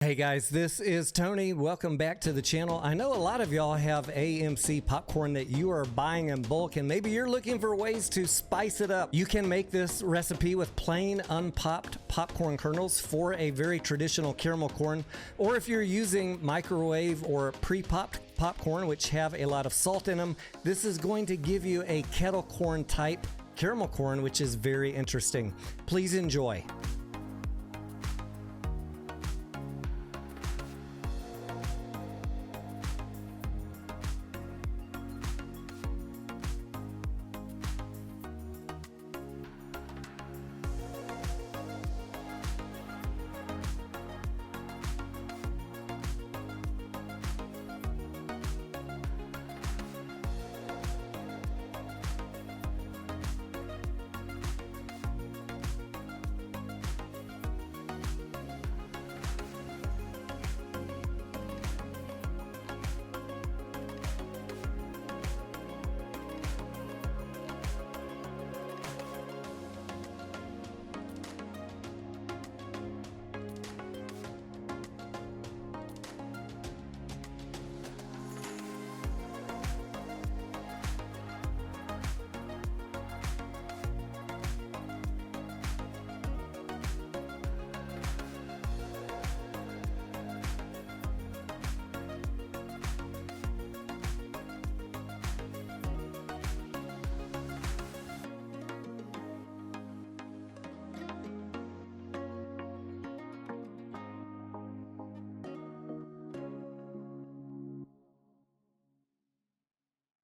Hey guys, this is Tony. Welcome back to the channel. I know a lot of y'all have AMC popcorn that you are buying in bulk, and maybe you're looking for ways to spice it up. You can make this recipe with plain unpopped popcorn kernels for a very traditional caramel corn, or if you're using microwave or pre-popped popcorn, which have a lot of salt in them, this is going to give you a kettle corn type caramel corn, which is very interesting. Please enjoy.